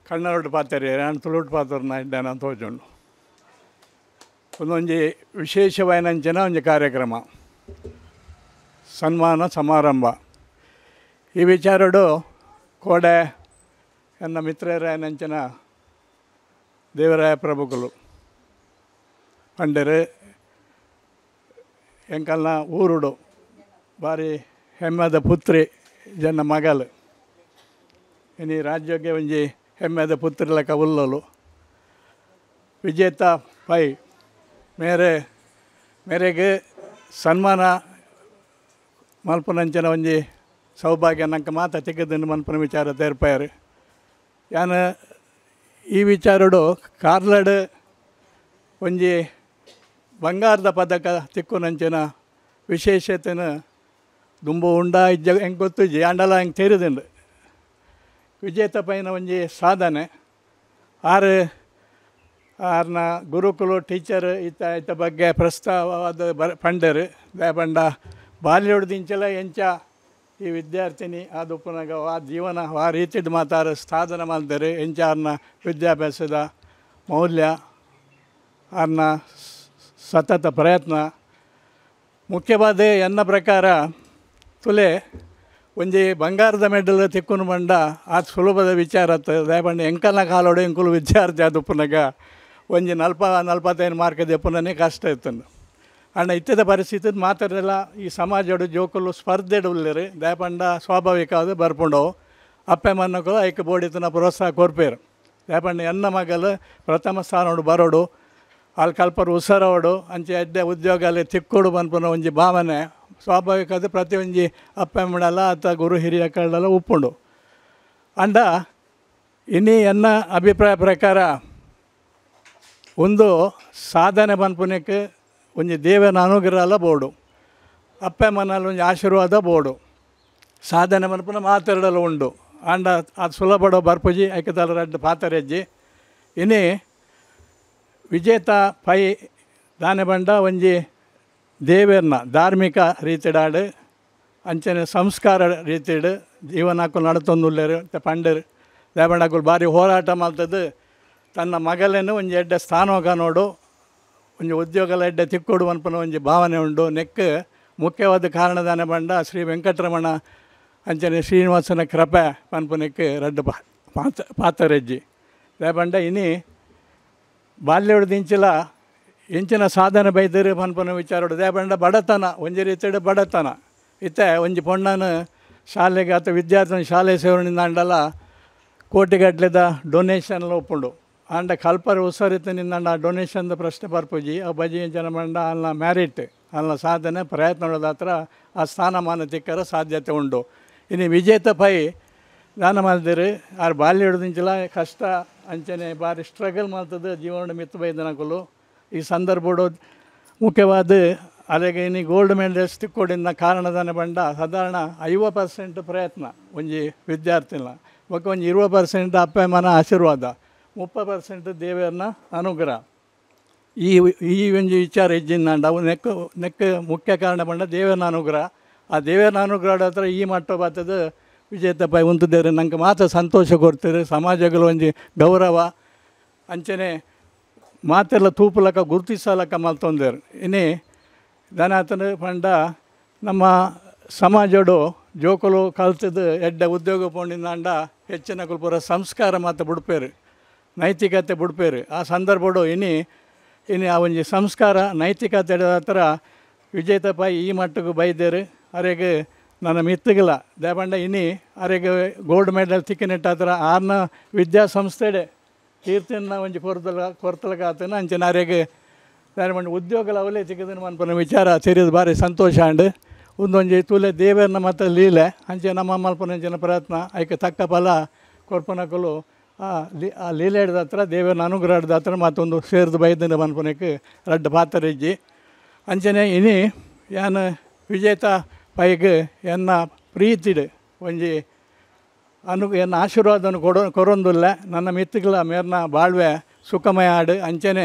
ಕಣ್ಣರೊಟ್ಟು ಪಾತ್ರೆ ನಾನು ತುಳುಟು ಪಾತ್ರನ ಇದ್ದೇನೆ ಅಂತ ತೋಚುಂಡು ಒಂದೊಂದು ವಿಶೇಷವಾಯಿನಂಚಿನ ಒಂದು ಕಾರ್ಯಕ್ರಮ ಸನ್ಮಾನ ಸಮಾರಂಭ ಈ ವಿಚಾರಡು ಕೋಡೆ ಎನ್ನ ಮಿತ್ರರಾಯನಂಚಿನ ದೇವರಾಯ ಪ್ರಭುಗಳು ಪಂಡರು ಎಂಕಲ್ನ ಊರುಡು ಭಾರಿ ಹೆಮ್ಮೆದ ಪುತ್ರಿ ಜನ ಮಗಲು ಇನ್ನು ರಾಜ್ಯಕ್ಕೆ ಒಂಜಿ ಹೆಮ್ಮೆದ ಪುತ್ರಿಲಕ ಉಲ್ಲಲು ವಿಜೇತ ಪೈ ಮೇರೆಗೆ ಸನ್ಮಾನ ಮಲ್ಪನಂಚಿನ ಒಂಜಿ ಸೌಭಾಗ್ಯ ನಂಗೆ ಮಾತ ತೆಗೆದನ್ನು ಮಲ್ಪನ ವಿಚಾರ ತೇರ್ಪಾರು ಯಾನು ಈ ವಿಚಾರಡು ಕಾರ್ಲಡ್ ಒಂಜಿ ಬಂಗಾರದ ಪದಕ ತಿಕ್ಕುನಂಚಿನ ವಿಶೇಷತೆನ ದುಂಬು ಉಂಡ ಇಜ್ಜ ಹೆಂಗೆ ಗೊತ್ತಿಜ್ಜಿ ಅಂಡಲ ಹೆಂಗೆ ತೆರೆದುಂಡು ವಿಜೇತ ಪೈನ ಒಂಜಿ ಸಾಧನೆ ಆರ್ನ ಗುರುಕುಲು ಟೀಚರ್ ಇತ್ತ ಬಗ್ಗೆ ಪ್ರಸ್ತಾವವಾದ ಪಂಡರು ಪಂಡ ಬಾಲ್ಯೋಡ್ದಿಂಚಲ ಎಂಚ ಈ ವಿದ್ಯಾರ್ಥಿನಿ ಅದು ಪುನಃ ಆ ಜೀವನ ಆ ರೀತಿದು ಮಾತಾರ ಸಾಧನೆ ಮಾಡ್ತಾರೆ ಎಂಚ ಅವ್ರನ್ನ ವಿದ್ಯಾಭ್ಯಾಸದ ಮೌಲ್ಯ ಅವ್ರನ್ನ ಸತತ ಪ್ರಯತ್ನ ಮುಖ್ಯವಾದ ಎನ್ನ ಪ್ರಕಾರ ತುಲೆ ಒಂಜಿ ಬಂಗಾರದ ಮೆಡಲ್ ತಿಕ್ಕುನು ಬಂಡ ಅದು ಸುಲಭದ ವಿಚಾರ ದಯಪಂಡ ಎಂಕಲ್ನ ಕಾಲೋಡು ಎಂಕುಲು ವಿದ್ಯಾರ್ಥಿ ಅದು ಪುನಗ ಒಂಜಿ 40-45 ಮಾರ್ಕ್ ದೆಪ್ಪುನೇ ಕಷ್ಟ ಇತ್ತಂಡು ಅಣ್ಣ ಇತ್ತದ ಪರಿಸ್ಥಿತಿ ಮಾತಾಡಲ್ಲ ಈ ಸಮಾಜಡು ಜೋಕುಲು ಸ್ಪರ್ಧೆಡು ಉಳ್ಳರು ದಯಪಂಡ ಸ್ವಾಭಾವಿಕ ಅದು ಬರ್ಪುಂಡವು ಅಪ್ಪೆ ಮನ್ನಗಳು ಐಕೆ ಬೋಡಿತನ ಪ್ರೋತ್ಸಾಹ ಕೊರ್ಪೇರು ದಯಪಂಡ ಎನ್ನ ಮಗಲು ಪ್ರಥಮ ಸ್ಥಾನೋಡು ಬರೋಡು ಅಲ್ಲಿ ಕಲ್ಪರು ಉಸರೋಡು ಅಂಚೆ ಎಡ್ಡೆ ಉದ್ಯೋಗ ಅಲ್ಲಿ ತಿಕ್ಕೋಡು ಬಂದ್ಪುನ ಒಂಜಿ ಭಾವನೆ ಸ್ವಾಭಾವಿಕ ಅದು ಪ್ರತಿ ಒಂಜಿ ಅಪ್ಪೆ ಮಾಡಲ್ಲ ಅಥವಾ ಗುರು ಹಿರಿಯ ಕಳೆಲ್ಲ ಉಪ್ಪುಂಡು ಅಂಡ ಇನ್ನಿ ಎನ್ನ ಅಭಿಪ್ರಾಯ ಪ್ರಕಾರ ಒಂದು ಸಾಧನೆ ಬಂದ್ಪುನಕ್ಕೆ ಒಂಜಿ ದೇವನ ಅನುಗ್ರಹ ಬೋಡು ಅಪ್ಪೆ ಮನಲ್ಲಿ ಒಂಜಿ ಆಶೀರ್ವಾದ ಬೋಡು ಸಾಧನೆ ಮನ್ಪುನ ಮಾತಾಡಲು ಉಂಡು ಅಂಡ ಅದು ಸುಲಭಡೋ ಬರ್ಪುಜಿ ಐಕತಲ ರಡ್ಡು ಪಾತರೆಜ್ಜಿ ಇನ್ನಿ ವಿಜೇತ ಪೈ ದಾನೆ ಬಂಡ ಒಂಜಿ ದೇವೇರ್ನ ಧಾರ್ಮಿಕ ರೀತಿಡಾಡು ಅಂಚನೆ ಸಂಸ್ಕಾರ ರೀತಿಡು ಜೀವನಕ್ಕೂ ನಡತೊಂದುಲ್ಲೇರು ಪಂಡರು ದೇವಣ್ಣಗಳು ಭಾರಿ ಹೋರಾಟ ಮಾಡ್ತದ್ದು ತನ್ನ ಮಗಲೇನು ಒಂಜಿ ಎಡ್ಡೆ ಸ್ಥಾನೋಗ ನೋಡು ಒಂಜಿ ಉದ್ಯೋಗಲ ಎಡ್ಡೆ ತಿಕ್ಕೊಡು ಅನ್ಪನ ಒಂಜಿ ಭಾವನೆ ಉಂಡು ನೆಕ್ ಮುಖ್ಯವಾದ ಕಾರಣದಾನೆ ಬಂಡ ಶ್ರೀ ವೆಂಕಟರಮಣ ಅಂಚನೆ ಶ್ರೀನಿವಾಸನ ಕೃಪೆ ಪನ್ಪುನಕ್ಕೆ ರಡ್ಡು ಪಾತರೆಜ್ಜಿ ದೇಪಂಡ ಇನ್ನಿ ಬಾಲ್ಯಡ್ದಿಂಚಿಲ ಎಂಚಿನ ಸಾಧನೆ ಬೈದರು ಪನ್ಪನ ವಿಚಾರೋಡು ದೇಪಂಡ ಬಡತನ ಒಂಜಿ ರೀತಿಡು ಬಡತನ ಇತ್ತೆ ಒಂಜಿ ಪೊಣ್ಣನು ಶಾಲೆಗೆ ಅಥವಾ ವಿದ್ಯಾರ್ಥಿನ ಶಾಲೆ ಸೇವನೆಯಿಂದ ಅಂಡಲ ಕೋಟಿಗಟ್ಲೆದ ಡೊನೇಷನ್ ಒಪ್ಪುಂಡು ಅಂಡ ಕಲ್ಪರ ಉಸರಿತನಿಂದ ಡೊನೇಷನ್ದ ಪ್ರಶ್ನೆ ಬರ್ಪುಜಿ ಆ ಬಜಿ ಜನ ಬಂಡ ಅಲ್ಲ ಮ್ಯಾರಿಟ್ ಅಲ್ಲ ಸಾಧನೆ ಪ್ರಯತ್ನದ ಹತ್ರ ಆ ಸ್ಥಾನಮಾನ ತಿಕ್ಕರ ಸಾಧ್ಯತೆ ಉಂಡು ಇನ್ನು ವಿಜೇತ ಪೈ ದಾನ ಮಾಡಿದಿರು ಆರು ಬಾಲ್ಯ ಹಿಡಿದಿಂಚಲ ಕಷ್ಟ ಅಂಚನೆ ಭಾರಿ ಸ್ಟ್ರಗಲ್ ಮಾಡ್ತದೆ ಜೀವನ ಮಿತ್ತು ಬೈದನಕಲು ಈ ಸಂದರ್ಭಡು ಮುಖ್ಯವಾದ ಅಲ್ಲಿಗೆ ಇನ್ನು ಗೋಲ್ಡ್ ಮೆಡಲ್ಸ್ ತಿಕ್ಕೊಡಿನ ಕಾರಣದಾನೆ ಬಂಡ ಸಾಧಾರಣ 50% ಪ್ರಯತ್ನ ಒಂಜಿ ವಿದ್ಯಾರ್ಥಿನ ಒಕ್ಕ ಒಂಜಿ 20% ಅಪ್ಪ ಮನ ಆಶೀರ್ವಾದ 30% ದೇವರನ್ನ ಅನುಗ್ರಹ ಈ ಒಂಜಿ ವಿಚಾರ ಇಜ್ಜಿಂದ ಅವು ನೆಕ್ ಮುಖ್ಯ ಕಾರಣ ಬಂಡ ದೇವರನ ಅನುಗ್ರಹ ಆ ದೇವರನ ಅನುಗ್ರಹದ ಹತ್ರ ಈ ಮಟ್ಟ ಬರ್ತದ ವಿಜೇತ ಪೈ ಉಂತಿದ್ದೇವೆ ನಂಗೆ ಮಾತ್ರ ಸಂತೋಷ ಕೊಡ್ತೀರಿ ಸಮಾಜಗಳು ಒಂಜಿ ಗೌರವ ಅಂಚನೆ ಮಾತೆಲ್ಲ ತೂಪಲಕ ಗುರುತಿಸಲಕ ಮಲ್ತೊಂದೇರು ಇನ್ನೇ ದಾನಾತನ ಪಂಡ ನಮ್ಮ ಸಮಾಜಡು ಜೋಕುಲು ಕಲ್ತದ್ದು ಎಡ್ಡೆ ಉದ್ಯೋಗ ಪೋಂಡಿಂದ ಹೆಚ್ಚಿನ ಕುಲ್ಪುರ ಸಂಸ್ಕಾರ ಮಾತ್ರ ಬಿಡ್ಪೇರು ನೈತಿಕತೆ ಬಿಡ್ಪೇರು ಆ ಸಂದರ್ಭಡು ಇನ್ನು ಆ ಒಂಜಿ ಸಂಸ್ಕಾರ ನೈತಿಕತೆ ಹತ್ರ ವಿಜೇತ ಪೈ ಈ ಮಟ್ಟಕ್ಕೆ ಬೈದೇರು ಅರೆಗೆ ನನ್ನ ಮಿತ್ತಗಿಲ್ಲ ದೇಪಂಡ ಅರೆಗೆ ಗೋಲ್ಡ್ ಮೆಡಲ್ ತಿಕ್ಕಿನಿಟ್ಟ ಹತ್ರ ಆರ್ನ ವಿದ್ಯಾಸಂಸ್ಥೆಡೆ ಕೀರ್ತಿನ ಒಂಜಿ ಕೊರ್ತಲಕ ಆತನ ಅಂಚನೆ ಅರೆಗೆ ದಾರಿ ಉದ್ಯೋಗಲ ಅವಲೇ ತಿಕ್ಕದನ್ನು ಮನ್ಪನ ವಿಚಾರ ಸೇರಿದ ಭಾರಿ ಸಂತೋಷ ಅಂಡು ಒಂದೊಂಜಿ ತುಲೆ ದೇವರನ್ನ ಮತ್ತು ಲೀಲೆ ಅಂಚೆ ನಮ್ಮ ಮಲ್ಪನಂಚಿನ ಪ್ರಯತ್ನ ಐಕೆ ತಕ್ಕ ಫಲ ಕೊರ್ಪನಕಲು ಆ ಲೀಲೆ ಹಿಡ್ದ ಹತ್ರ ದೇವರನ್ನ ಅನುಗ್ರಹ ಹಿಡ್ದ ಹತ್ರ ಮತ್ತೊಂದು ಸೇರಿದ ಬೈದಿಂದ ಮನ್ಪನಕ್ಕೆ ರಡ್ಡು ಪಾತರೆಜ್ಜಿ ಅಂಚನೆ ಯಾನು ವಿಜೇತ ಪೈಗೆ ಎನ್ನ ಪ್ರೀತಿಡು ಒಂಜಿ ಎನ್ನ ಆಶೀರ್ವಾದನ ಕೊರೊಂದುಲ್ಲ ನನ್ನ ಮಿತ್ತುಗಳ ಮೇರ್ನ ಬಾಳ್ವೆ ಸುಖಮಯ ಆಡು ಅಂಚನೆ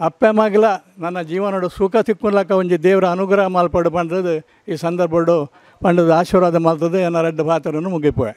ಅಪ್ಪೆ ಮಗಲ ನನ್ನ ಜೀವನಡು ಸುಖ ತಿಕ್ಕುಲಕ ಒಂಜಿ ದೇವರ ಅನುಗ್ರಹ ಮಾಲ್ಪಡು ಪಂಡದು ಈ ಸಂದರ್ಭಡು ಪಂಡದ ಆಶೀರ್ವಾದ ಮಾಡ್ತದೆ ಎನ್ನ ರಡ್ಡು ಪಾತ್ರನು ಮುಗಿಪೋಯೆ.